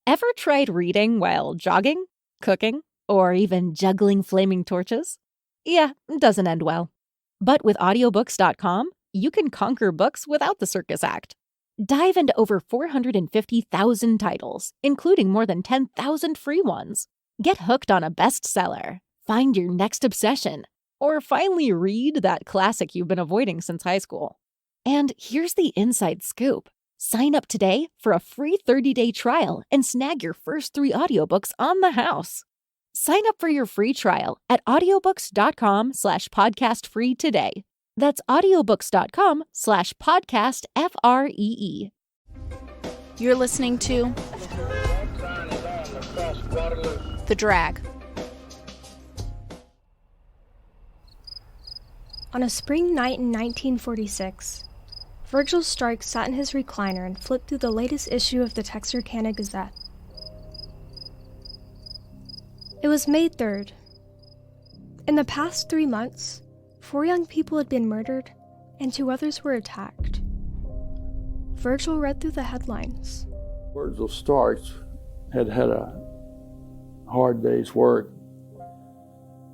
Ever tried reading while jogging, cooking, or even juggling flaming torches? Yeah, it doesn't end well. But with audiobooks.com, you can conquer books without the circus act. Dive into over 450,000 titles, including more than 10,000 free ones. Get hooked on a bestseller, find your next obsession, or finally read that classic you've been avoiding since high school. And here's the inside scoop. Sign up today for a free 30-day trial and snag your first 3 audiobooks on the house. Sign up for your free trial at audiobooks.com/podcastfree today. That's audiobooks.com/podcastfree. You're listening to The Drag. On a spring night in 1946, Virgil Starks sat in his recliner and flipped through the latest issue of the Texarkana Gazette. It was May 3rd. In the past 3 months, 4 young people had been murdered and 2 others were attacked. Virgil read through the headlines. Virgil Starks had a hard day's work,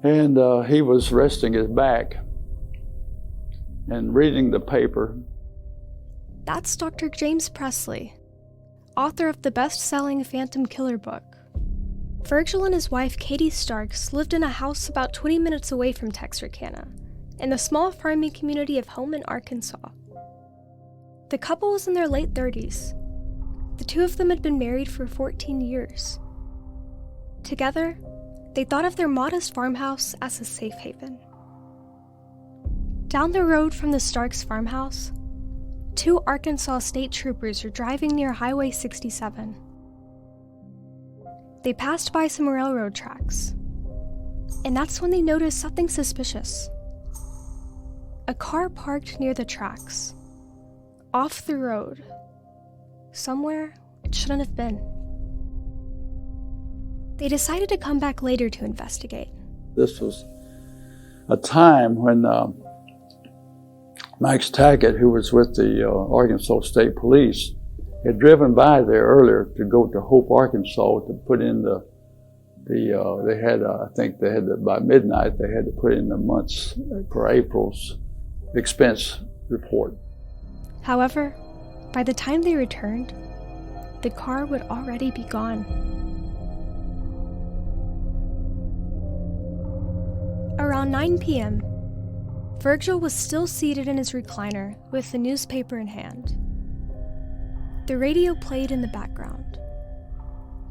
and he was resting his back and reading the paper. That's Dr. James Presley, author of the best-selling Phantom Killer book. Virgil and his wife Katie Starks lived in a house about 20 minutes away from Texarkana, in the small farming community of Homan, Arkansas. The couple was in their late 30s. The 2 of them had been married for 14 years. Together, they thought of their modest farmhouse as a safe haven. Down the road from the Starks farmhouse, 2 Arkansas state troopers were driving near Highway 67. They passed by some railroad tracks, and that's when they noticed something suspicious. A car parked near the tracks, off the road, somewhere it shouldn't have been. They decided to come back later to investigate. This was a time when Max Tackett, who was with the Arkansas State Police, had driven by there earlier to go to Hope, Arkansas to put in by midnight, they had to put in the months for April's expense report. However, by the time they returned, the car would already be gone. Around 9 p.m., Virgil was still seated in his recliner with the newspaper in hand. The radio played in the background.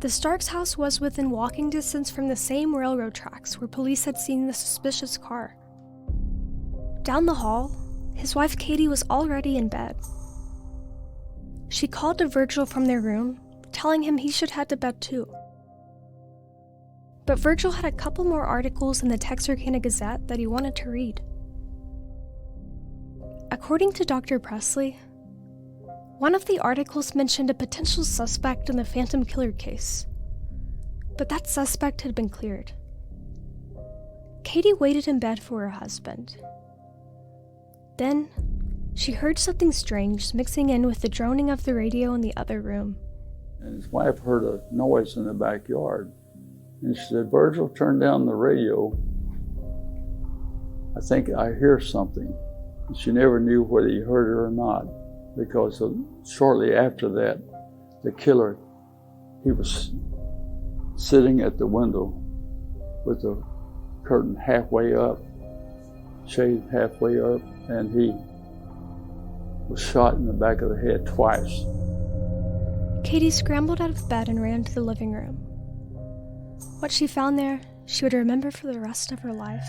The Starks house was within walking distance from the same railroad tracks where police had seen the suspicious car. Down the hall, his wife Katie was already in bed. She called to Virgil from their room, telling him he should head to bed too. But Virgil had a couple more articles in the Texarkana Gazette that he wanted to read. According to Dr. Presley, one of the articles mentioned a potential suspect in the Phantom Killer case, but that suspect had been cleared. Katie waited in bed for her husband. Then, she heard something strange mixing in with the droning of the radio in the other room. And his wife heard a noise in the backyard, and she said, "Virgil, turn down the radio. I think I hear something." And she never knew whether he heard her or not, because shortly after that, the killer, he was sitting at the window with the curtain halfway up, shade halfway up, and he was shot in the back of the head twice. Katie scrambled out of bed and ran to the living room. What she found there, she would remember for the rest of her life.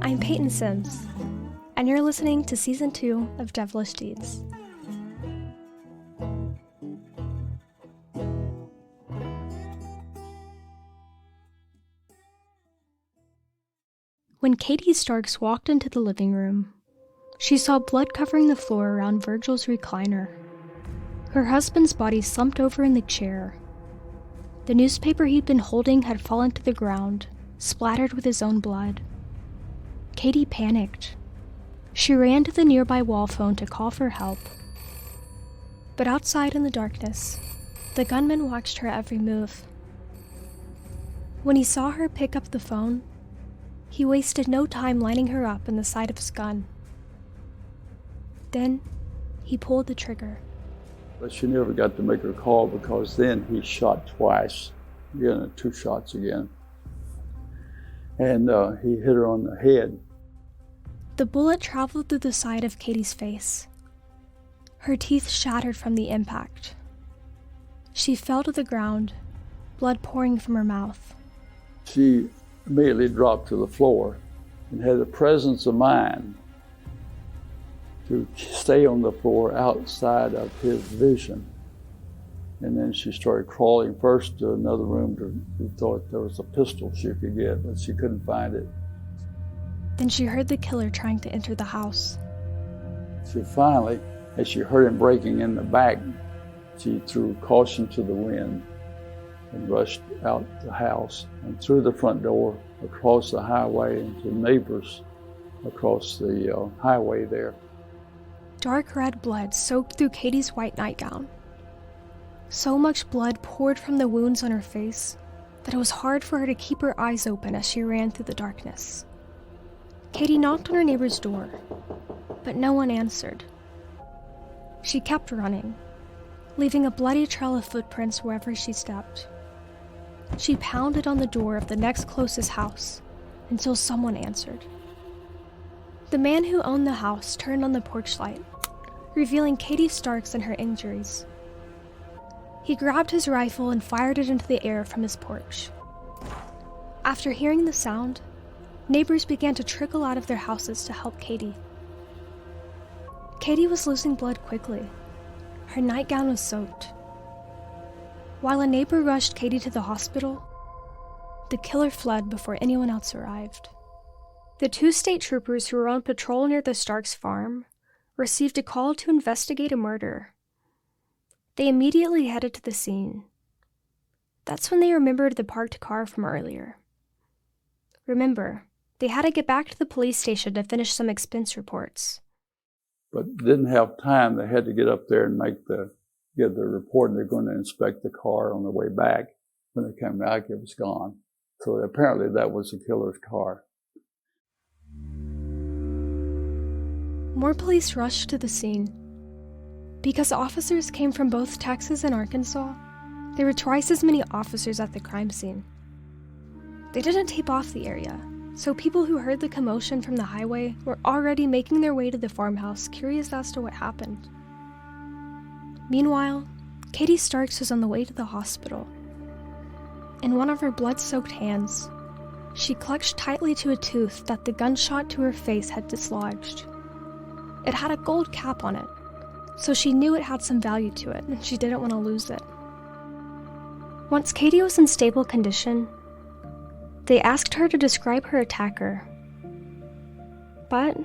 I'm Peyton Sims, and you're listening to Season 2 of Devilish Deeds. When Katie Starks walked into the living room, she saw blood covering the floor around Virgil's recliner. Her husband's body slumped over in the chair. The newspaper he'd been holding had fallen to the ground, splattered with his own blood. Katie panicked. She ran to the nearby wall phone to call for help. But outside in the darkness, the gunman watched her every move. When he saw her pick up the phone, he wasted no time lining her up in the sight of his gun. Then, he pulled the trigger. But she never got to make her call because then he shot twice, 2 shots again. And he hit her on the head. The bullet traveled through the side of Katie's face. Her teeth shattered from the impact. She fell to the ground, blood pouring from her mouth. She immediately dropped to the floor and had the presence of mind to stay on the floor outside of his vision. And then she started crawling first to another room. She thought there was a pistol she could get, but she couldn't find it. Then she heard the killer trying to enter the house. She finally, as she heard him breaking in the back, she threw caution to the wind and rushed out the house and through the front door, across the highway, and to neighbors across the highway there. Dark red blood soaked through Katie's white nightgown. So much blood poured from the wounds on her face that it was hard for her to keep her eyes open as she ran through the darkness. Katie knocked on her neighbor's door, but no one answered. She kept running, leaving a bloody trail of footprints wherever she stepped. She pounded on the door of the next closest house until someone answered. The man who owned the house turned on the porch light, revealing Katie Starks and her injuries. He grabbed his rifle and fired it into the air from his porch. After hearing the sound, neighbors began to trickle out of their houses to help Katie. Katie was losing blood quickly. Her nightgown was soaked. While a neighbor rushed Katie to the hospital, the killer fled before anyone else arrived. The 2 state troopers who were on patrol near the Starks farm received a call to investigate a murder. They immediately headed to the scene. That's when they remembered the parked car from earlier. Remember, they had to get back to the police station to finish some expense reports. But didn't have time. They had to get up there and get the report, and they're going to inspect the car on the way back. When they came back, it was gone. So apparently that was the killer's car. More police rushed to the scene. Because officers came from both Texas and Arkansas, there were twice as many officers at the crime scene. They didn't tape off the area, so people who heard the commotion from the highway were already making their way to the farmhouse, curious as to what happened. Meanwhile, Katie Starks was on the way to the hospital. In one of her blood-soaked hands, she clutched tightly to a tooth that the gunshot to her face had dislodged. It had a gold cap on it, so she knew it had some value to it, and she didn't want to lose it. Once Katie was in stable condition, they asked her to describe her attacker, but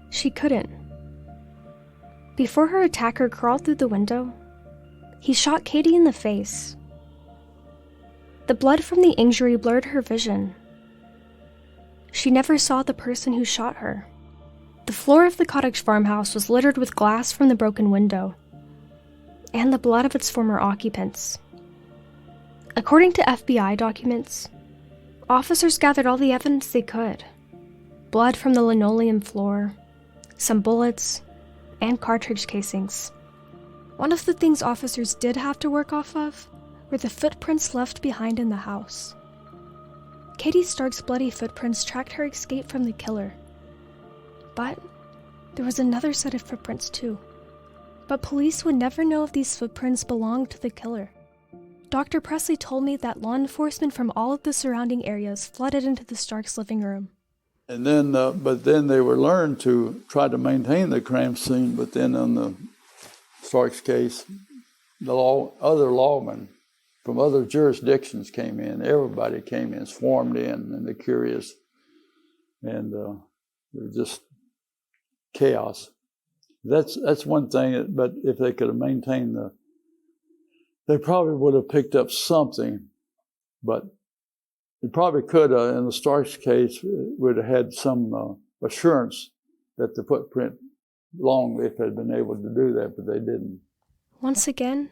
she couldn't. Before her attacker crawled through the window, he shot Katie in the face. The blood from the injury blurred her vision. She never saw the person who shot her. The floor of the cottage farmhouse was littered with glass from the broken window, and the blood of its former occupants. According to FBI documents, officers gathered all the evidence they could. Blood from the linoleum floor, some bullets, and cartridge casings. One of the things officers did have to work off of were the footprints left behind in the house. Katie Stark's bloody footprints tracked her escape from the killer. But there was another set of footprints too. But police would never know if these footprints belonged to the killer. Dr. Presley told me that law enforcement from all of the surrounding areas flooded into the Starks' living room. And then, but then they were learned to try to maintain the crime scene. But then on the Starks case, other lawmen from other jurisdictions came in. Everybody came in, swarmed in, and they're curious. And it was just chaos. That's one thing. But if they could have maintained They probably would have picked up something, but they probably could have, in the Starks case, would have had some assurance that the footprint belonged if they'd been able to do that, but they didn't. Once again,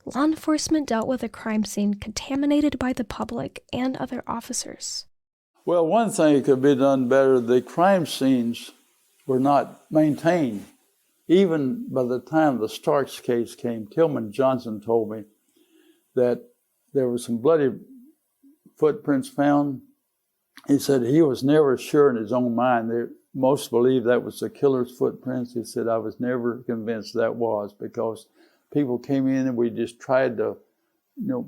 law enforcement dealt with a crime scene contaminated by the public and other officers. Well, one thing that could be done better, the crime scenes were not maintained. Even by the time the Starks case came, Tillman Johnson told me that there were some bloody footprints found. He said he was never sure in his own mind. Most believed that was the killer's footprints. He said, I was never convinced that was, because people came in and we just tried to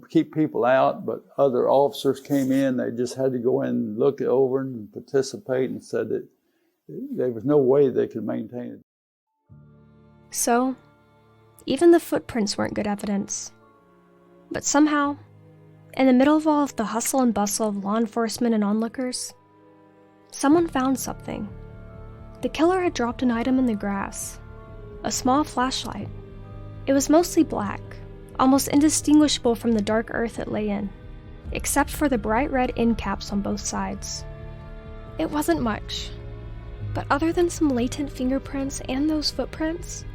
keep people out, but other officers came in. They just had to go in and look it over and participate, and said that there was no way they could maintain it. So, even the footprints weren't good evidence. But somehow, in the middle of all of the hustle and bustle of law enforcement and onlookers, someone found something. The killer had dropped an item in the grass, a small flashlight. It was mostly black, almost indistinguishable from the dark earth it lay in, except for the bright red end caps on both sides. It wasn't much, but other than some latent fingerprints and those footprints,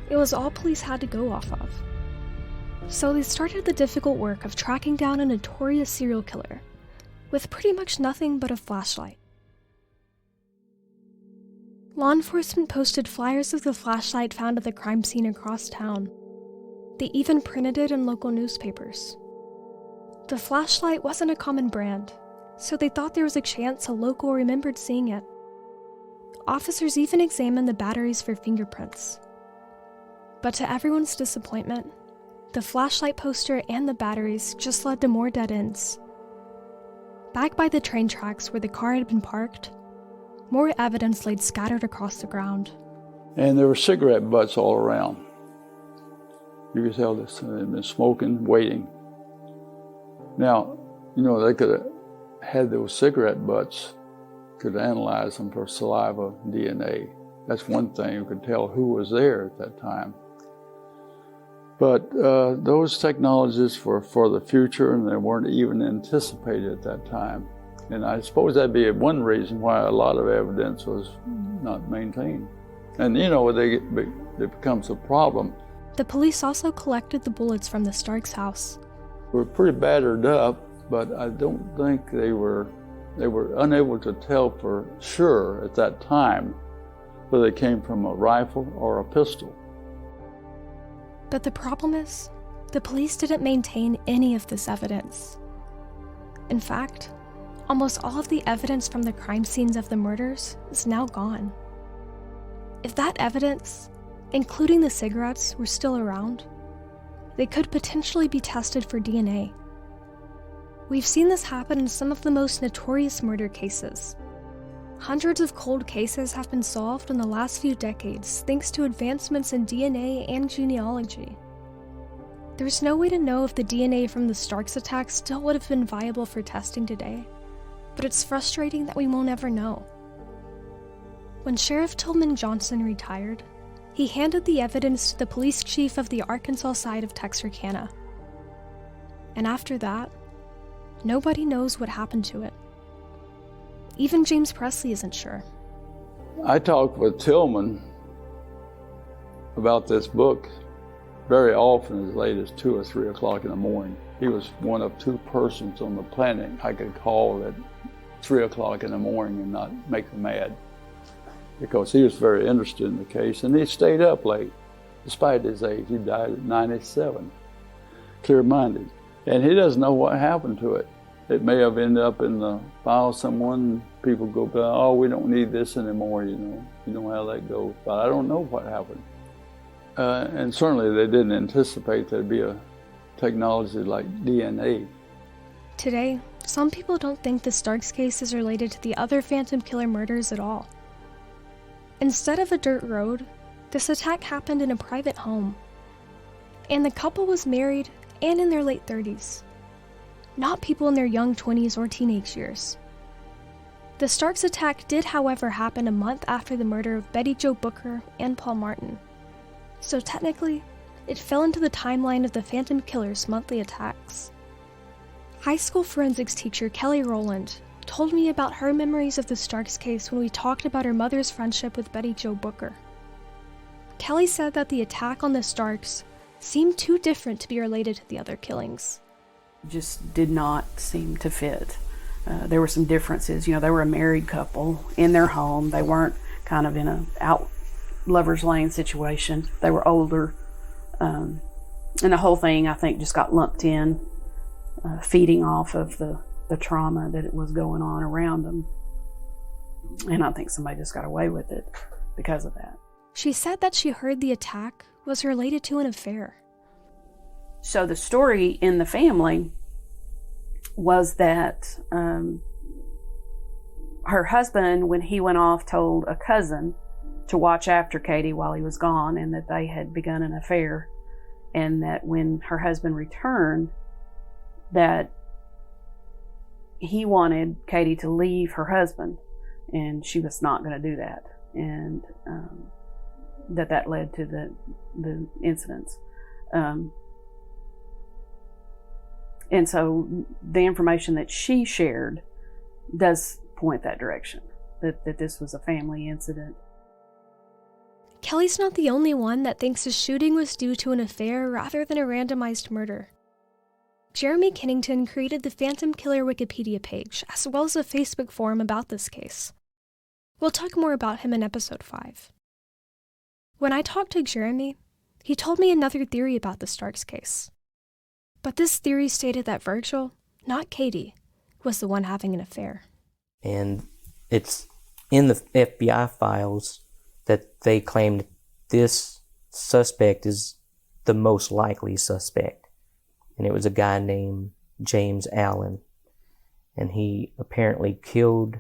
it was all police had to go off of. So they started the difficult work of tracking down a notorious serial killer, with pretty much nothing but a flashlight. Law enforcement posted flyers of the flashlight found at the crime scene across town. They even printed it in local newspapers. The flashlight wasn't a common brand, so they thought there was a chance a local remembered seeing it. Officers even examined the batteries for fingerprints. But to everyone's disappointment, the flashlight poster and the batteries just led to more dead ends. Back by the train tracks where the car had been parked, more evidence laid scattered across the ground. And there were cigarette butts all around. You could tell this, they'd been smoking, waiting. Now, they could have had those cigarette butts, could analyze them for saliva DNA. That's one thing, you could tell who was there at that time. But those technologies were for the future, and they weren't even anticipated at that time. And I suppose that'd be one reason why a lot of evidence was not maintained. And it becomes a problem. The police also collected the bullets from the Starks house. They were pretty battered up, but I don't think they were unable to tell for sure at that time whether they came from a rifle or a pistol. But the problem is, the police didn't maintain any of this evidence. In fact, almost all of the evidence from the crime scenes of the murders is now gone. If that evidence, including the cigarettes, were still around, they could potentially be tested for DNA. We've seen this happen in some of the most notorious murder cases. Hundreds of cold cases have been solved in the last few decades thanks to advancements in DNA and genealogy. There's no way to know if the DNA from the Starks attack still would have been viable for testing today, but it's frustrating that we won't ever know. When Sheriff Tillman Johnson retired, he handed the evidence to the police chief of the Arkansas side of Texarkana. And after that, nobody knows what happened to it. Even James Presley isn't sure. I talked with Tillman about this book very often, as late as 2 or 3 o'clock in the morning. He was one of 2 persons on the planet I could call at 3 o'clock in the morning and not make him mad, because he was very interested in the case, and he stayed up late despite his age. He died at 97, clear-minded, and he doesn't know what happened to it. It may have ended up in the file someone. People go, oh, we don't need this anymore, You know how that goes. But I don't know what happened. And certainly they didn't anticipate there'd be a technology like DNA. Today, some people don't think the Starks case is related to the other Phantom Killer murders at all. Instead of a dirt road, this attack happened in a private home. And the couple was married and in their late 30s. Not people in their young 20s or teenage years. The Starks attack did, however, happen a month after the murder of Betty Jo Booker and Paul Martin. So technically, it fell into the timeline of the Phantom Killer's monthly attacks. High school forensics teacher Kelly Rowland told me about her memories of the Starks case when we talked about her mother's friendship with Betty Jo Booker. Kelly said that the attack on the Starks seemed too different to be related to the other killings. Just did not seem to fit. There were some differences. You know, they were a married couple in their home. They weren't kind of in a out lover's lane situation. They were older. And the whole thing, I think, just got lumped in, feeding off of the trauma that it was going on around them. And I think somebody just got away with it because of that. She said that she heard the attack was related to an affair. So the story in the family was that her husband, when he went off, told a cousin to watch after Katie while he was gone, and that they had begun an affair, and that when her husband returned, that he wanted Katie to leave her husband, and she was not going to do that, and that led to the incidents. And so the information that she shared does point that direction, that this was a family incident. Kelly's not the only one that thinks the shooting was due to an affair rather than a randomized murder. Jeremy Kennington created the Phantom Killer Wikipedia page, as well as a Facebook forum about this case. We'll talk more about him in episode 5. When I talked to Jeremy, he told me another theory about the Starks case. But this theory stated that Virgil, not Katie, was the one having an affair. And it's in the FBI files that they claimed this suspect is the most likely suspect. And it was a guy named James Allen. And he apparently killed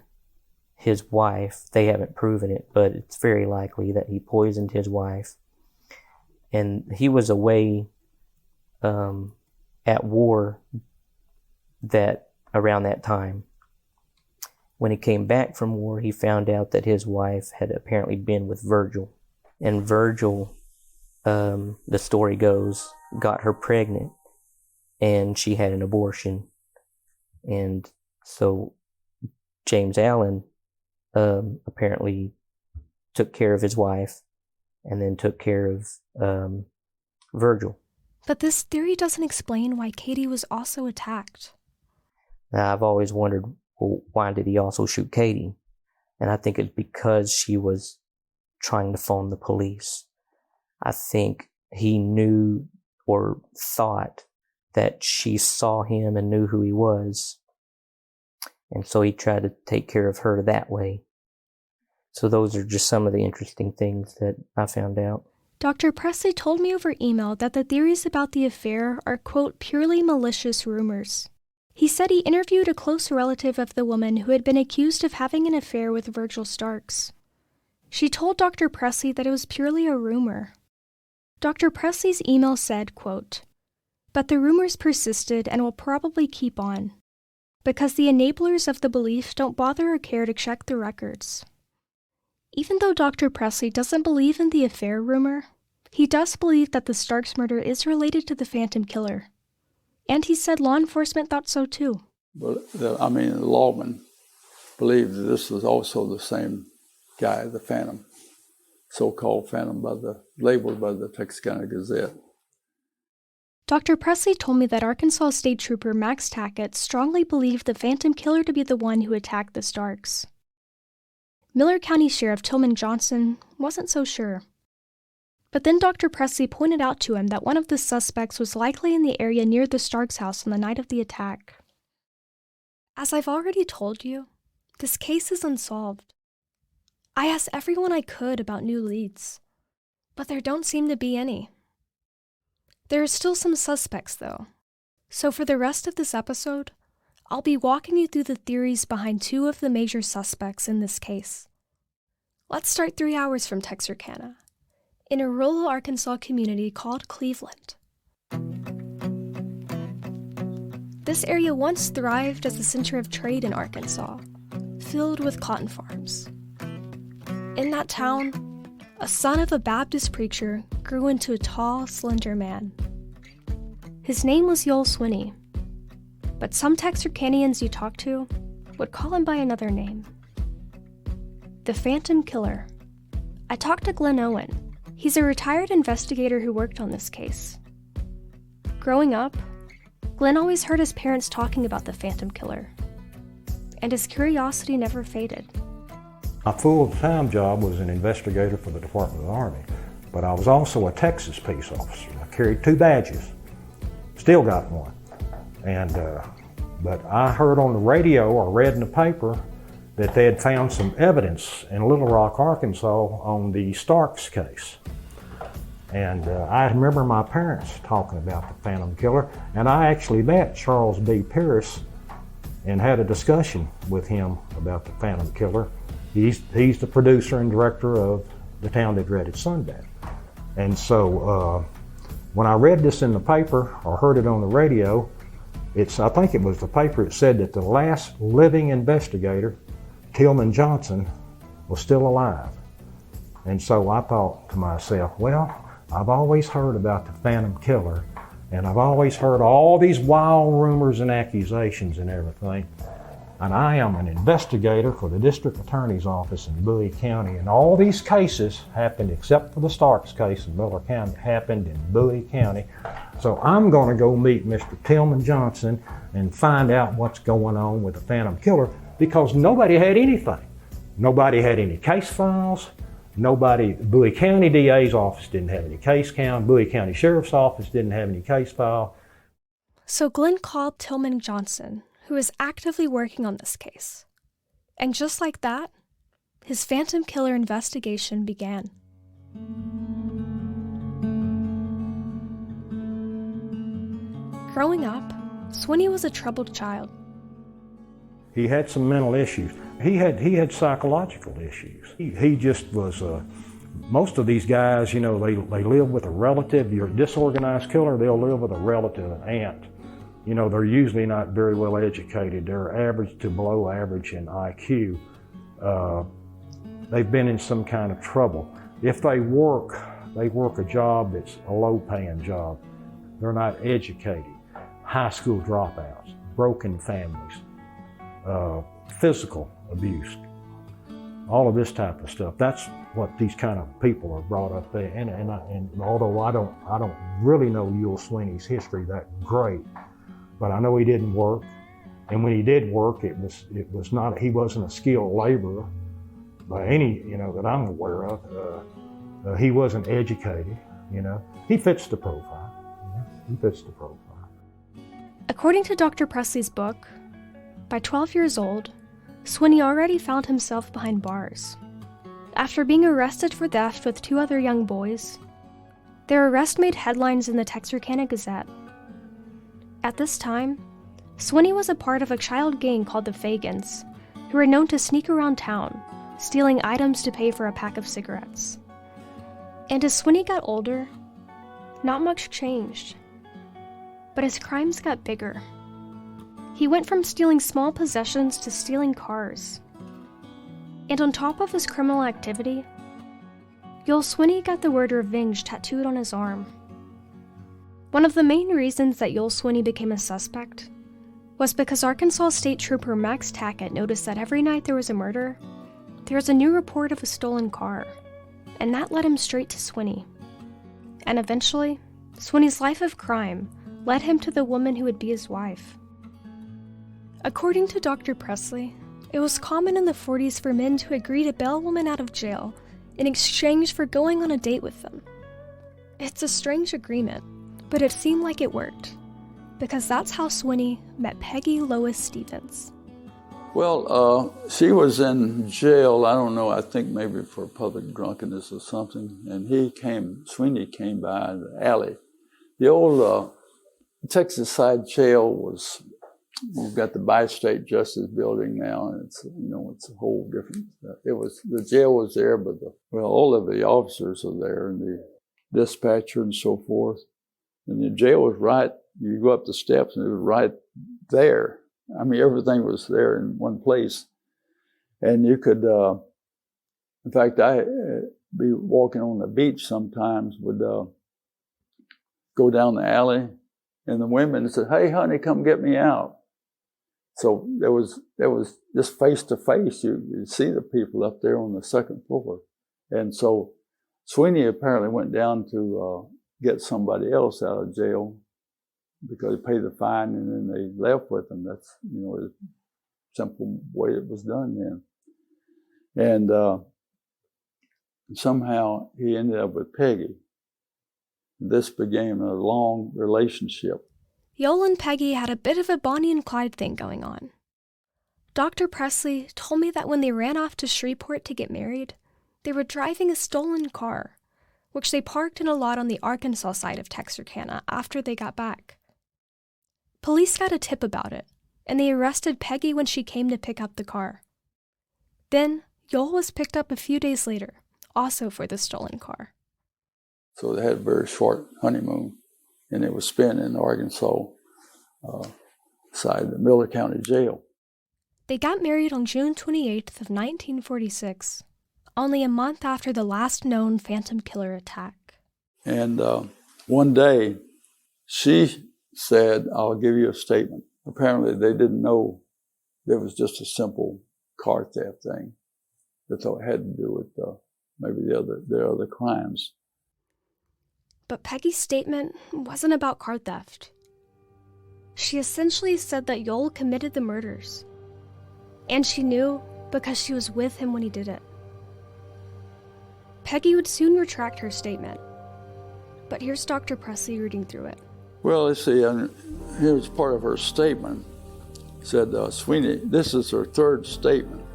his wife. They haven't proven it, but it's very likely that he poisoned his wife. And he was away at war around that time. When he came back from war, he found out that his wife had apparently been with Virgil. And Virgil, the story goes, got her pregnant, and she had an abortion. And so James Allen apparently took care of his wife and then took care of Virgil. But this theory doesn't explain why Katie was also attacked. Now, I've always wondered, well, why did he also shoot Katie? And I think it's because she was trying to phone the police. I think he knew or thought that she saw him and knew who he was. And so he tried to take care of her that way. So those are just some of the interesting things that I found out. Dr. Presley told me over email that the theories about the affair are, quote, purely malicious rumors. He said he interviewed a close relative of the woman who had been accused of having an affair with Virgil Starks. She told Dr. Presley that it was purely a rumor. Dr. Presley's email said, quote, "But the rumors persisted and will probably keep on, because the enablers of the belief don't bother or care to check the records." Even though Dr. Presley doesn't believe in the affair rumor, he does believe that the Starks murder is related to the Phantom Killer. And he said law enforcement thought so too. But the lawmen believed that this was also the same guy, the Phantom, so-called Phantom, labeled by the Texarkana Gazette. Dr. Presley told me that Arkansas State Trooper Max Tackett strongly believed the Phantom Killer to be the one who attacked the Starks. Miller County Sheriff Tillman Johnson wasn't so sure. But then Dr. Presley pointed out to him that one of the suspects was likely in the area near the Starks house on the night of the attack. As I've already told you, this case is unsolved. I asked everyone I could about new leads, but there don't seem to be any. There are still some suspects, though. So for the rest of this episode, I'll be walking you through the theories behind two of the major suspects in this case. Let's start 3 hours from Texarkana, in a rural Arkansas community called Cleveland. This area once thrived as the center of trade in Arkansas, filled with cotton farms. In that town, a son of a Baptist preacher, grew into a tall, slender man. His name was Yoel Swinney, but some Texarkanians you talk to would call him by another name. The Phantom Killer. I talked to Glenn Owen. He's a retired investigator who worked on this case. Growing up, Glenn always heard his parents talking about the Phantom Killer, and his curiosity never faded. My full-time job was an investigator for the Department of the Army, but I was also a Texas peace officer. I carried 2 badges, still got one. But I heard on the radio or read in the paper that they had found some evidence in Little Rock, Arkansas on the Starks case. And I remember my parents talking about the Phantom Killer, and I actually met Charles B. Pierce and had a discussion with him about the Phantom Killer. He's the producer and director of The Town That Dreaded Sundown. And so when I read this in the paper or heard it on the radio, I think it was the paper that said that the last living investigator, Tillman Johnson, was still alive. And so I thought to myself, well, I've always heard about the Phantom Killer, and I've always heard all these wild rumors and accusations and everything. And I am an investigator for the district attorney's office in Bowie County, and all these cases happened, except for the Starks case in Miller County, happened in Bowie County. So I'm going to go meet Mr. Tillman Johnson and find out what's going on with the Phantom Killer, because nobody had anything. Nobody had any case files. Bowie County DA's office didn't have any case count. Bowie County Sheriff's office didn't have any case file. So Glenn called Tillman Johnson, who is actively working on this case. And just like that, his Phantom Killer investigation began. Growing up, Swinney was a troubled child. He had some mental issues. He had psychological issues. He just was, most of these guys, you know, they live with a relative. You're a disorganized killer, they'll live with a relative, an aunt. You know, they're usually not very well educated. They're average to below average in IQ. They've been in some kind of trouble. If they work a job that's a low-paying job. They're not educated. High school dropouts, broken families, physical abuse, all of this type of stuff. That's what these kind of people are brought up there. And although I don't really know Yoel Swinney's history that great, but I know he didn't work. And when he did work, he wasn't a skilled laborer by any, that I'm aware of. He wasn't educated, He fits the profile. He fits the profile. According to Dr. Presley's book, by 12 years old, Swinney already found himself behind bars. After being arrested for theft with 2 other young boys, their arrest made headlines in the Texarkana Gazette. At this time, Swinney was a part of a child gang called the Fagans, who were known to sneak around town, stealing items to pay for a pack of cigarettes. And as Swinney got older, not much changed. But his crimes got bigger. He went from stealing small possessions to stealing cars. And on top of his criminal activity, Yoel Swinney got the word revenge tattooed on his arm. One of the main reasons that Yoel Swinney became a suspect was because Arkansas State Trooper Max Tackett noticed that every night there was a murder, there was a new report of a stolen car, and that led him straight to Swinney. And eventually, Swinney's life of crime led him to the woman who would be his wife. According to Dr. Presley, it was common in the 40s for men to agree to bail women out of jail in exchange for going on a date with them. It's a strange agreement, but it seemed like it worked, because that's how Swinney met Peggy Lois Stevens. Well, she was in jail, I don't know, I think maybe for public drunkenness or something, and Swinney came by the alley. The old Texas side jail was, you've got the Bi-State Justice Building now, and it's a whole different, the jail was there, but all of the officers are there, and the dispatcher and so forth. And the jail was right, you go up the steps and it was right there. I mean, everything was there in one place. And you could, in fact, be walking on the beach sometimes, would go down the alley, and the women said, "Hey, honey, come get me out." So there was just face to face. You'd see the people up there on the second floor. And so Sweeney apparently went down to get somebody else out of jail because he paid the fine, and then they left with him. That's, the simple way it was done then. And somehow he ended up with Peggy. This became a long relationship. Yoel and Peggy had a bit of a Bonnie and Clyde thing going on. Dr. Presley told me that when they ran off to Shreveport to get married, they were driving a stolen car, which they parked in a lot on the Arkansas side of Texarkana after they got back. Police got a tip about it, and they arrested Peggy when she came to pick up the car. Then, Yoel was picked up a few days later, also for the stolen car. So they had a very short honeymoon, and it was spent in Arkansas, side the Miller County Jail. They got married on June 28th of 1946, only a month after the last known phantom killer attack. And one day, she said, "I'll give you a statement." Apparently, they didn't know it was just a simple car theft thing. They thought it had to do with maybe their other crimes. But Peggy's statement wasn't about car theft. She essentially said that Yoel committed the murders. And she knew because she was with him when he did it. Peggy would soon retract her statement. But here's Dr. Presley reading through it. Well, let's see, here's part of her statement. It said, Sweeney, this is her third statement.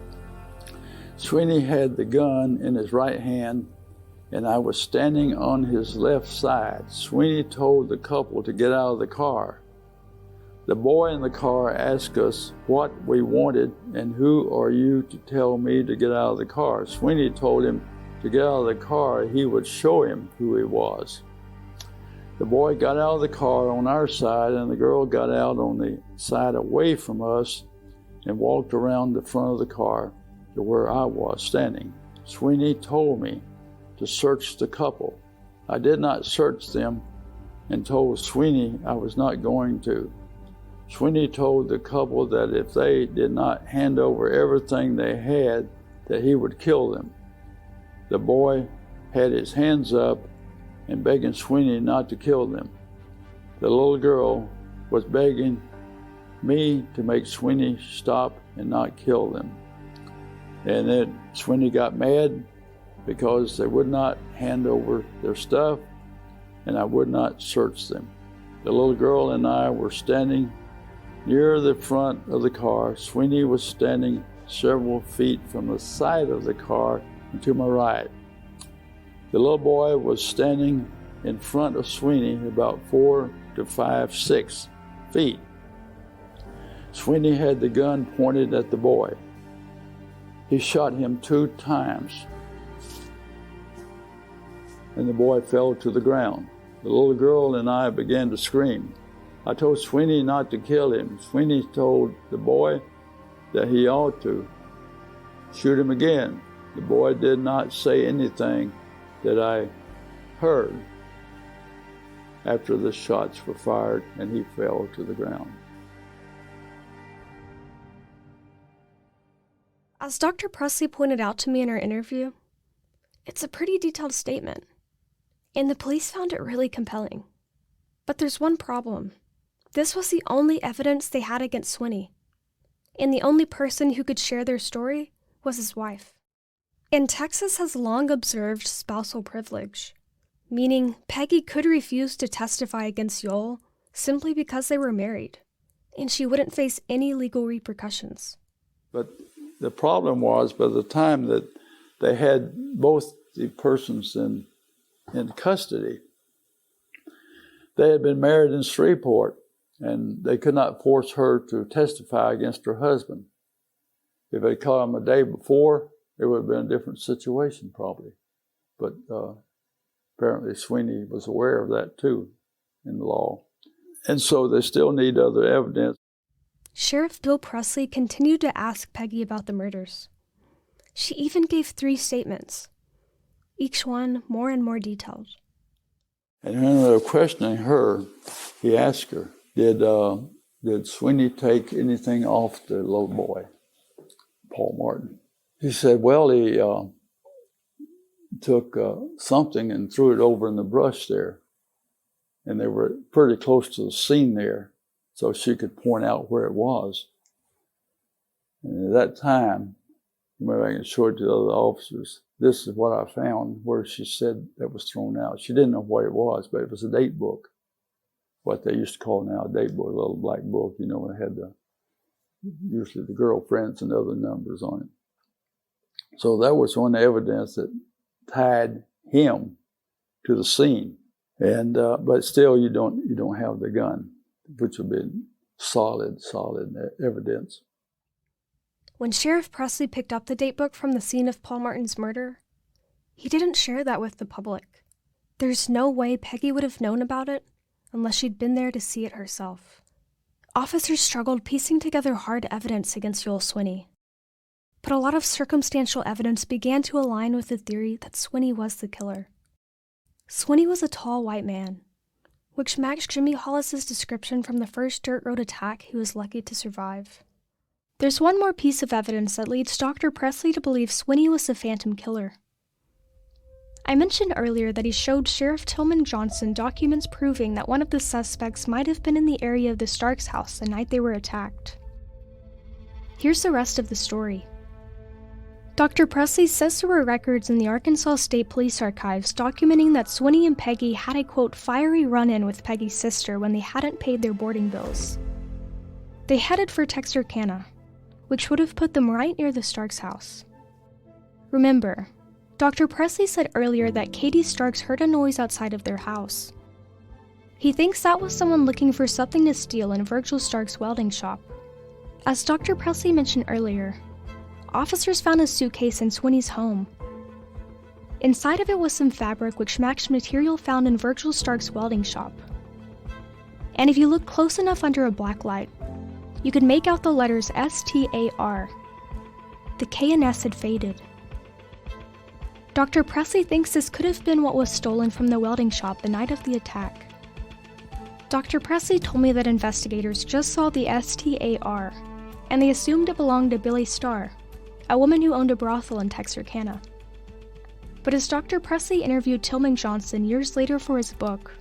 Sweeney had the gun in his right hand, and I was standing on his left side. Sweeney told the couple to get out of the car. The boy in the car asked us what we wanted and who are you to tell me to get out of the car. Sweeney told him to get out of the car, he would show him who he was. The boy got out of the car on our side, and the girl got out on the side away from us and walked around the front of the car to where I was standing. Sweeney told me to search the couple. I did not search them and told Sweeney I was not going to. Sweeney told the couple that if they did not hand over everything they had, that he would kill them. The boy had his hands up and begging Sweeney not to kill them. The little girl was begging me to make Sweeney stop and not kill them. And then Sweeney got mad because they would not hand over their stuff and I would not search them. The little girl and I were standing near the front of the car. Sweeney was standing several feet from the side of the car and to my right. The little boy was standing in front of Sweeney about 4 to 5, 6 feet. Sweeney had the gun pointed at the boy. He shot him 2 times, and the boy fell to the ground. The little girl and I began to scream. I told Sweeney not to kill him. Sweeney told the boy that he ought to shoot him again. The boy did not say anything that I heard after the shots were fired, and he fell to the ground. As Dr. Presley pointed out to me in our interview, it's a pretty detailed statement, and the police found it really compelling. But there's one problem. This was the only evidence they had against Sweeney, and the only person who could share their story was his wife. And Texas has long observed spousal privilege, meaning Peggy could refuse to testify against Yoel simply because they were married, and she wouldn't face any legal repercussions. But the problem was, by the time that they had both the persons in custody, they had been married in Shreveport, and they could not force her to testify against her husband. If they caught him a day before, it would have been a different situation probably. But apparently Sweeney was aware of that too in the law. And so they still need other evidence. Sheriff Bill Presley continued to ask Peggy about the murders. She even gave 3 statements. each one more and more detailed. And when they were questioning her, he asked her, did Sweeney take anything off the little boy, Paul Martin? He said, well, he took something and threw it over in the brush there. And they were pretty close to the scene there, so she could point out where it was. And at that time, remember I can show it to the other officers, this is what I found where she said that was thrown out. She didn't know what it was, but it was a date book, what they used to call now a date book, a little black book, you know, it had usually the girlfriends and other numbers on it. So that was one evidence that tied him to the scene. And but still, you don't have the gun, which would be solid evidence. When Sheriff Presley picked up the date book from the scene of Paul Martin's murder, he didn't share that with the public. There's no way Peggy would have known about it unless she'd been there to see it herself. Officers struggled piecing together hard evidence against Joel Swinney, but a lot of circumstantial evidence began to align with the theory that Swinney was the killer. Swinney was a tall white man, which matched Jimmy Hollis's description from the first dirt road attack he was lucky to survive. There's one more piece of evidence that leads Dr. Presley to believe Swinney was the phantom killer. I mentioned earlier that he showed Sheriff Tillman Johnson documents proving that one of the suspects might have been in the area of the Starks house the night they were attacked. Here's the rest of the story. Dr. Presley says there were records in the Arkansas State Police Archives documenting that Swinney and Peggy had a, quote, fiery run-in with Peggy's sister when they hadn't paid their boarding bills. They headed for Texarkana, which would have put them right near the Starks house. Remember, Dr. Presley said earlier that Katie Starks heard a noise outside of their house. He thinks that was someone looking for something to steal in Virgil Starks' welding shop. As Dr. Presley mentioned earlier, officers found a suitcase in Swinney's home. Inside of it was some fabric which matched material found in Virgil Starks' welding shop. And if you look close enough under a black light, you could make out the letters STAR. The K and S had faded. Dr. Presley thinks this could have been what was stolen from the welding shop the night of the attack. Dr. Presley told me that investigators just saw the STAR, and they assumed it belonged to Billy Starr, a woman who owned a brothel in Texarkana. But as Dr. Presley interviewed Tillman Johnson years later for his book,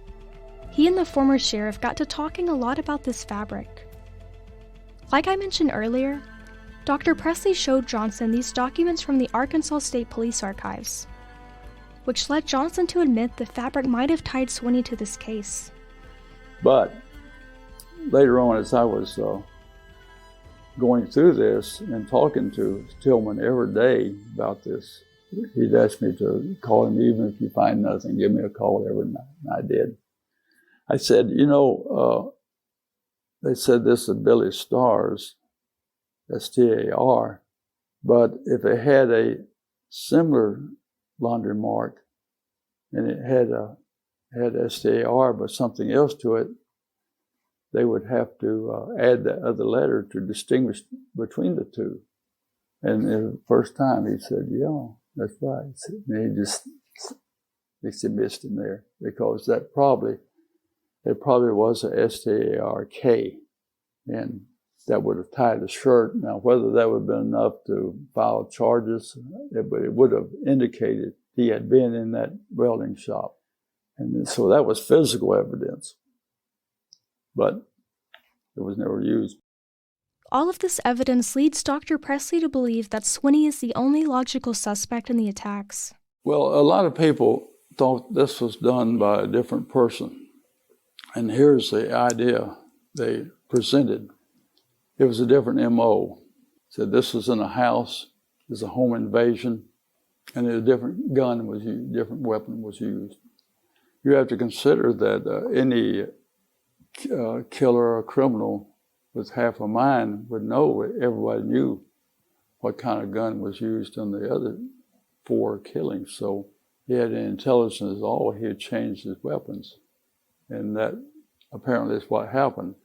he and the former sheriff got to talking a lot about this fabric. Like I mentioned earlier, Dr. Presley showed Johnson these documents from the Arkansas State Police Archives, which led Johnson to admit the fabric might have tied Swinney to this case. But later on, as I was going through this and talking to Tillman every day about this, he'd ask me to call him, even if you find nothing, give me a call every night, and I did. I said, they said this is Billy Starr's, STAR, but if it had a similar laundry mark and it had STAR but something else to it, they would have to add the other letter to distinguish between the two. And the first time he said, yeah, that's right. And he missed him there because it probably was a STARK, and that would have tied the shirt. Now, whether that would have been enough to file charges, but it would have indicated he had been in that welding shop. And so that was physical evidence, but it was never used. All of this evidence leads Dr. Presley to believe that Swinney is the only logical suspect in the attacks. Well, a lot of people thought this was done by a different person. And here's the idea they presented. It was a different MO. Said this was in a house, it was a home invasion, and a different gun was used, different weapon was used. You have to consider that any killer or criminal with half a mind would know, everybody knew what kind of gun was used in the other 4 killings. So he had an intelligence at all, he had changed his weapons. And that apparently is what happened.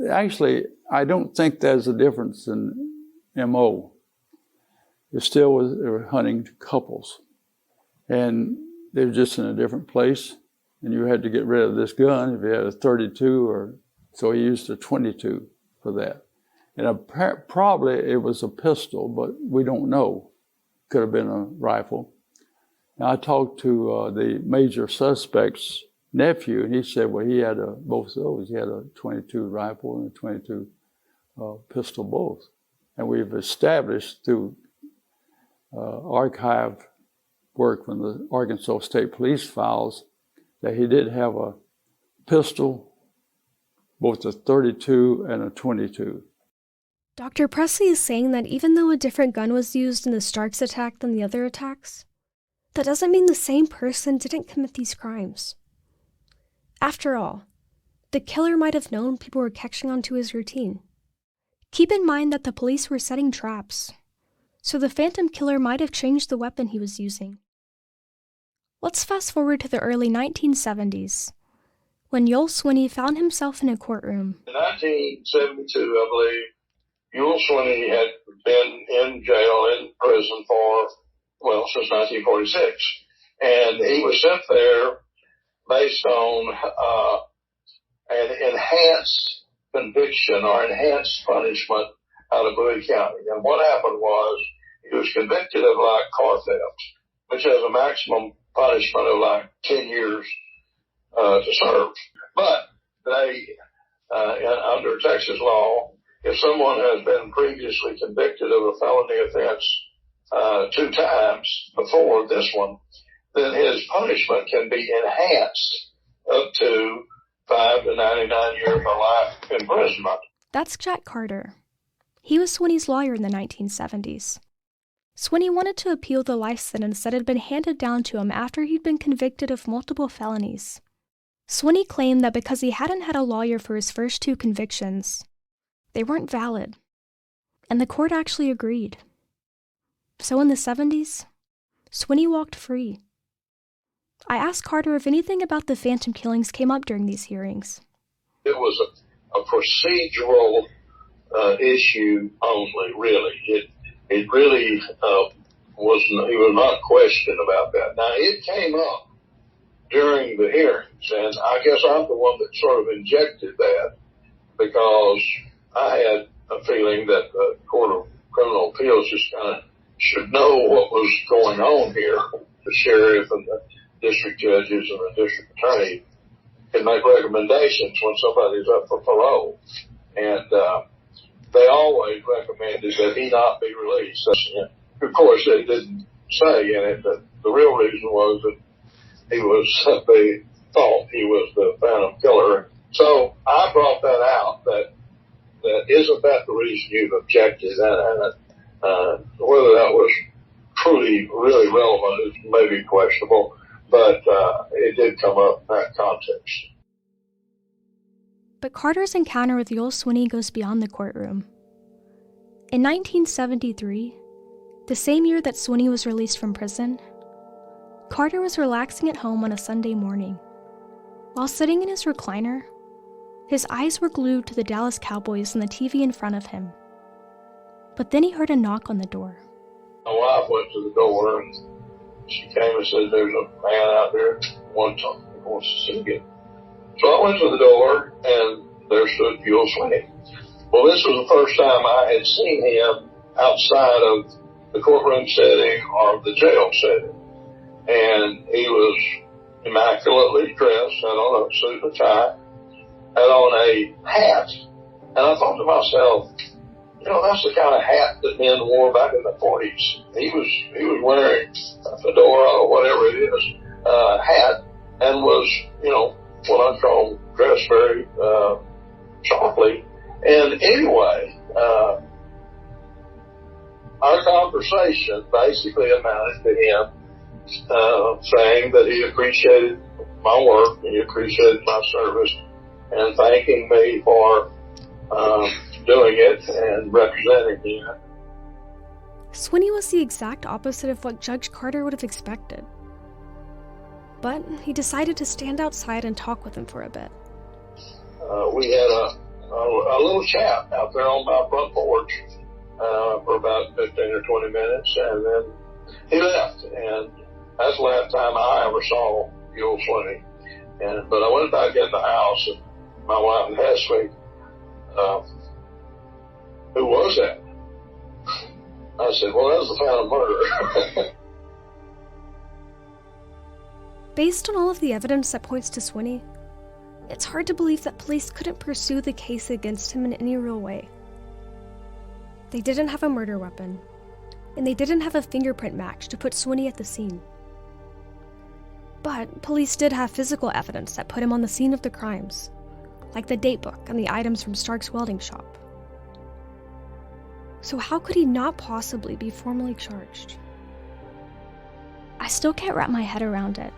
Actually, I don't think there's a difference in MO. It still was, they were hunting couples. And they were just in a different place, and you had to get rid of this gun if you had a 32, or so he used a 22 for that. And probably it was a pistol, but we don't know. Could have been a rifle. And I talked to the major suspect's nephew, and he said, well, he had both of those. He had a 22 rifle and a 22 pistol both. And we've established through archive work from the Arkansas State Police files that he did have a pistol, both a 32 and a 22. Dr. Presley is saying that even though a different gun was used in the Starks attack than the other attacks, that doesn't mean the same person didn't commit these crimes. After all, the killer might have known people were catching on to his routine. Keep in mind that the police were setting traps, so the phantom killer might have changed the weapon he was using. Let's fast forward to the early 1970s, when Yoel Swinney found himself in a courtroom. In 1972, I believe, Yoel Swinney had been in jail, in prison since 1946. And he was sent there based on an enhanced conviction or enhanced punishment out of Bowie County. And what happened was he was convicted of car theft, which has a maximum punishment of 10 years to serve. But they, under Texas law, if someone has been previously convicted of a felony offense 2 times before this one, then his punishment can be enhanced up to 5 to 99 years of life imprisonment. That's Jack Carter. He was Swinney's lawyer in the 1970s. Swinney wanted to appeal the life sentence that had been handed down to him after he'd been convicted of multiple felonies. Swinney claimed that because he hadn't had a lawyer for his first 2 convictions, they weren't valid, and the court actually agreed. So in the 70s, Swinney walked free. I asked Carter if anything about the phantom killings came up during these hearings. It was a procedural issue only, really. It really he was not questioned about that. Now, it came up during the hearings, and I guess I'm the one that sort of injected that, because I had a feeling that the Court of Criminal Appeals just kind of should know what was going on here. The sheriff and the district judges and the district attorney can make recommendations when somebody's up for parole. And they always recommended that he not be released. Of course, they didn't say in it that the real reason was that they thought he was the phantom killer. So I brought that out, that isn't that the reason you've objected? And whether that was truly really relevant is maybe questionable, but it did come up in that context. But Carter's encounter with Yoel Swinney goes beyond the courtroom. In 1973, the same year that Swinney was released from prison, Carter was relaxing at home on a Sunday morning. While sitting in his recliner, his eyes were glued to the Dallas Cowboys and the TV in front of him. But then he heard a knock on the door. My wife went to the door, and she came and said, "There's a man out there wants to see you." So I went to the door, and there stood Yoel Swinney. Well, this was the first time I had seen him outside of the courtroom setting or the jail setting. And he was immaculately dressed, had on a suit and tie, had on a hat. And I thought to myself, that's the kind of hat that men wore back in the 40s. He was wearing a fedora or whatever it is, hat, and was, what I call dressed very sharply. And anyway, our conversation basically amounted to him saying that he appreciated my work, he appreciated my service, and thanking me for doing it and representing me. Swinney was the exact opposite of what Judge Carter would have expected. But he decided to stand outside and talk with him for a bit. We had a little chat out there on my front porch for about 15 or 20 minutes, and then he left. And That's the last time I ever saw Yule Swinney. But I went back in the house, and my wife asked me, who was that? I said, well, that was the Phantom Murderer. Based on all of the evidence that points to Swinney, it's hard to believe that police couldn't pursue the case against him in any real way. They didn't have a murder weapon, and they didn't have a fingerprint match to put Swinney at the scene. But police did have physical evidence that put him on the scene of the crimes, like the date book and the items from Starks' welding shop. So how could he not possibly be formally charged? I still can't wrap my head around it.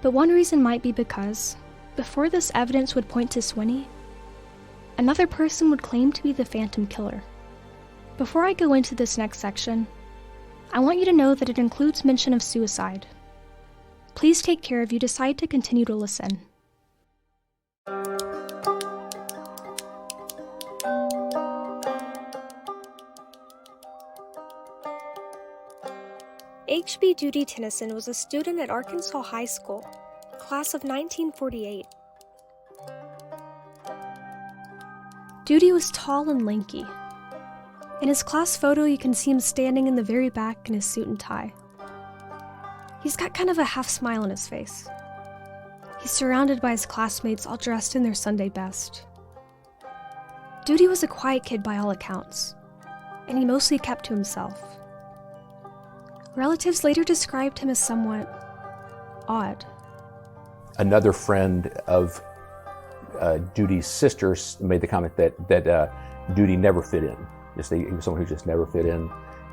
But one reason might be because, before this evidence would point to Swinney, another person would claim to be the Phantom Killer. Before I go into this next section, I want you to know that it includes mention of suicide. Please take care if you decide to continue to listen. H.B. Doodie Tennison was a student at Arkansas High School, class of 1948. Doodie was tall and lanky. In his class photo, you can see him standing in the very back in his suit and tie. He's got kind of a half smile on his face. He's surrounded by his classmates all dressed in their Sunday best. Doodie was a quiet kid by all accounts, and he mostly kept to himself. Relatives later described him as somewhat odd. Another friend of Doodie's sister made the comment that Doodie never fit in. He was someone who just never fit in,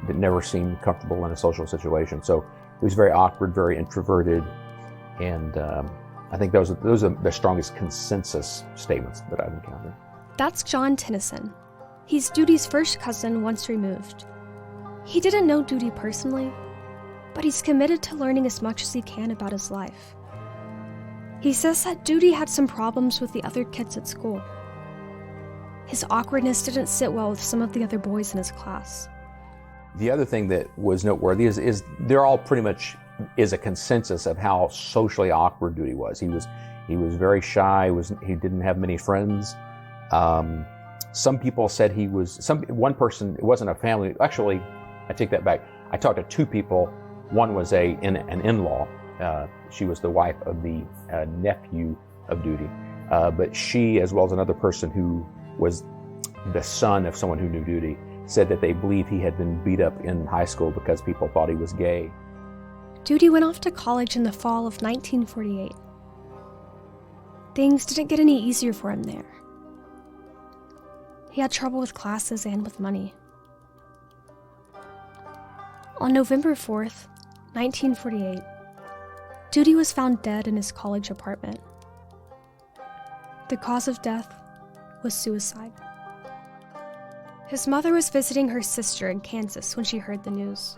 that never seemed comfortable in a social situation. So he was very awkward, very introverted, and I think those are the strongest consensus statements that I've encountered. That's John Tennison. He's Doodie's first cousin once removed. He didn't know Doodie personally, but he's committed to learning as much as he can about his life. He says that Doodie had some problems with the other kids at school. His awkwardness didn't sit well with some of the other boys in his class. The other thing that was noteworthy is they're all pretty much is a consensus of how socially awkward Doodie was. He was very shy. He didn't have many friends. Some people said one person, it wasn't a family. Actually, I take that back. I talked to two people. One was an in-law. She was the wife of the nephew of Doodie. But she, as well as another person who was the son of someone who knew Doodie, said that they believe he had been beat up in high school because people thought he was gay. Doodie went off to college in the fall of 1948. Things didn't get any easier for him there. He had trouble with classes and with money. On November 4th, 1948, Doodie was found dead in his college apartment. The cause of death was suicide. His mother was visiting her sister in Kansas when she heard the news.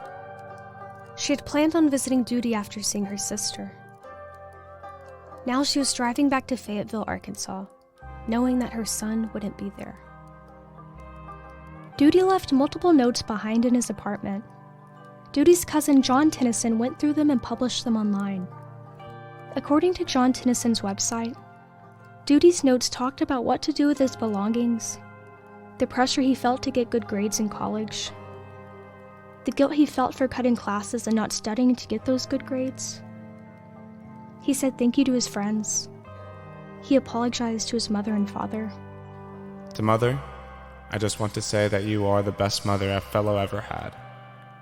She had planned on visiting Doodie after seeing her sister. Now she was driving back to Fayetteville, Arkansas, knowing that her son wouldn't be there. Doodie left multiple notes behind in his apartment. Doodie's cousin John Tennison went through them and published them online. According to John Tennison's website, Doodie's notes talked about what to do with his belongings, the pressure he felt to get good grades in college, the guilt he felt for cutting classes and not studying to get those good grades. He said thank you to his friends. He apologized to his mother and father. To Mother, I just want to say that you are the best mother a fellow ever had,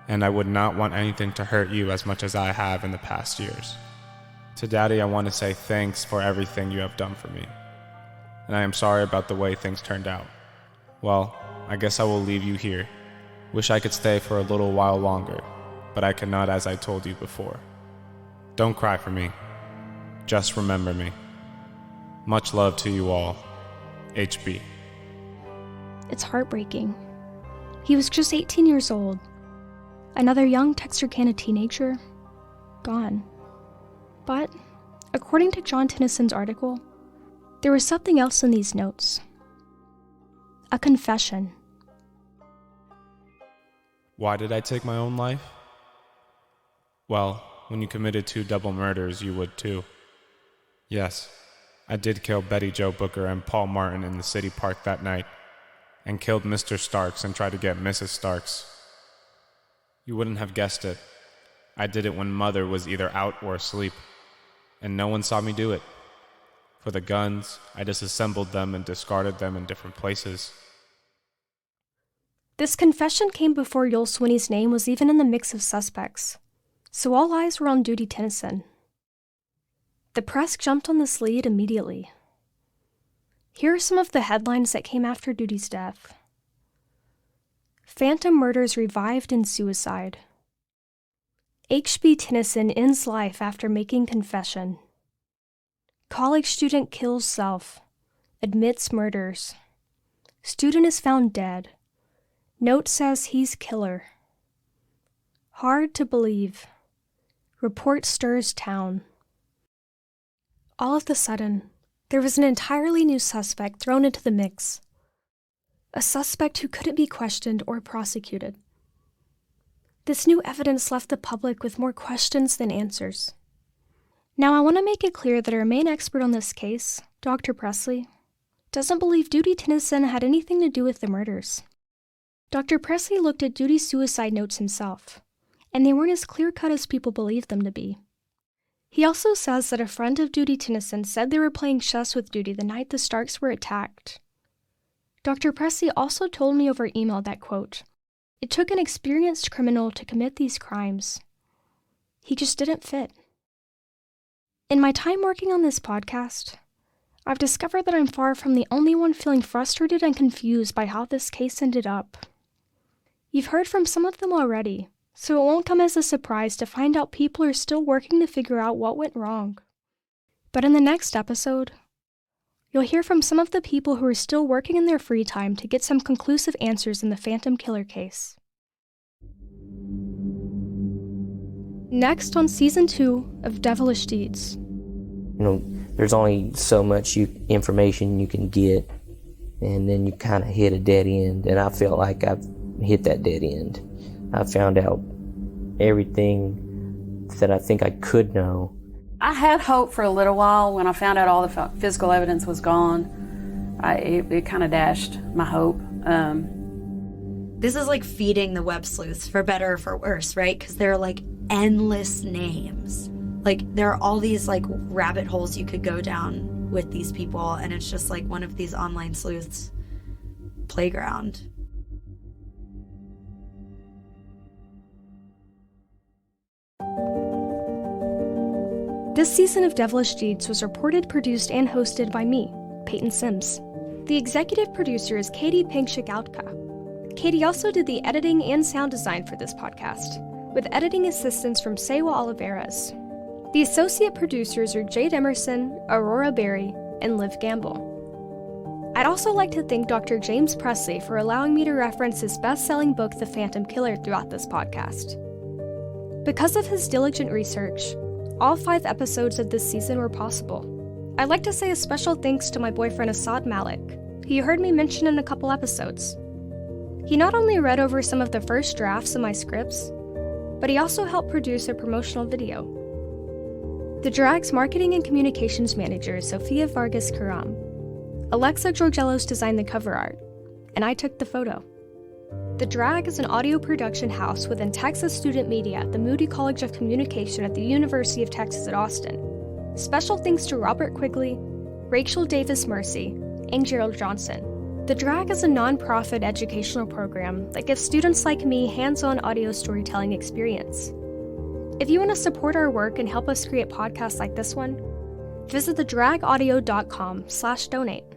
and I would not want anything to hurt you as much as I have in the past years. To Daddy, I want to say thanks for everything you have done for me, and I am sorry about the way things turned out. Well, I guess I will leave you here. Wish I could stay for a little while longer, but I cannot, as I told you before. Don't cry for me. Just remember me. Much love to you all. HB. It's heartbreaking. He was just 18 years old. Another young Texarkana teenager, gone. But, according to John Tennison's article, there was something else in these notes. A confession. Why did I take my own life? Well, when you committed 2 double murders, you would too. Yes, I did kill Betty Jo Booker and Paul Martin in the city park that night, and killed Mr. Starks and tried to get Mrs. Starks. You wouldn't have guessed it. I did it when Mother was either out or asleep, and no one saw me do it. For the guns, I disassembled them and discarded them in different places. This confession came before Joel Swinney's name was even in the mix of suspects, so all eyes were on Doodie Tennison. The press jumped on this lead immediately. Here are some of the headlines that came after Doodie's death. Phantom murders revived in suicide. H.B. Tennison ends life after making confession. College student kills self, admits murders. Student is found dead. Note says he's killer. Hard to believe. Report stirs town. All of a sudden, there was an entirely new suspect thrown into the mix. A suspect who couldn't be questioned or prosecuted. This new evidence left the public with more questions than answers. Now, I want to make it clear that our main expert on this case, Dr. Presley, doesn't believe Doodie Tennison had anything to do with the murders. Dr. Presley looked at Doodie's suicide notes himself, and they weren't as clear-cut as people believed them to be. He also says that a friend of Doodie Tennison said they were playing chess with Doodie the night the Starks were attacked. Dr. Presley also told me over email that, quote, "It took an experienced criminal to commit these crimes. He just didn't fit." In my time working on this podcast, I've discovered that I'm far from the only one feeling frustrated and confused by how this case ended up. You've heard from some of them already, so it won't come as a surprise to find out people are still working to figure out what went wrong. But in the next episode, you'll hear from some of the people who are still working in their free time to get some conclusive answers in the Phantom Killer case. Next on Season 2 of Devilish Deeds. There's only so much information you can get, and then you kind of hit a dead end, and I felt like I've hit that dead end. I found out everything that I think I could know. I had hope for a little while. When I found out all the physical evidence was gone, it kind of dashed my hope. This is like feeding the web sleuths, for better or for worse, right? Because there are like endless names. Like there are all these like rabbit holes you could go down with these people, and it's just like one of these online sleuths' playground. This season of Devilish Deeds was reported, produced, and hosted by me, Peyton Sims. The executive producer is Katie Pengshigautka. Katie also did the editing and sound design for this podcast, with editing assistance from Sewa Oliveras. The associate producers are Jade Emerson, Aurora Berry, and Liv Gamble. I'd also like to thank Dr. James Presley for allowing me to reference his best-selling book, The Phantom Killer, throughout this podcast. Because of his diligent research, all 5 episodes of this season were possible. I'd like to say a special thanks to my boyfriend Assad Malik, who you heard me mention in a couple episodes. He not only read over some of the first drafts of my scripts, but he also helped produce a promotional video. The Drag's marketing and communications manager is Sofia Vargas Karam. Alexa Georgelos designed the cover art, and I took the photo. The Drag is an audio production house within Texas Student Media at the Moody College of Communication at the University of Texas at Austin. Special thanks to Robert Quigley, Rachel Davis Mercy, and Gerald Johnson. The Drag is a non-profit educational program that gives students like me hands-on audio storytelling experience. If you want to support our work and help us create podcasts like this one, visit thedragaudio.com/donate.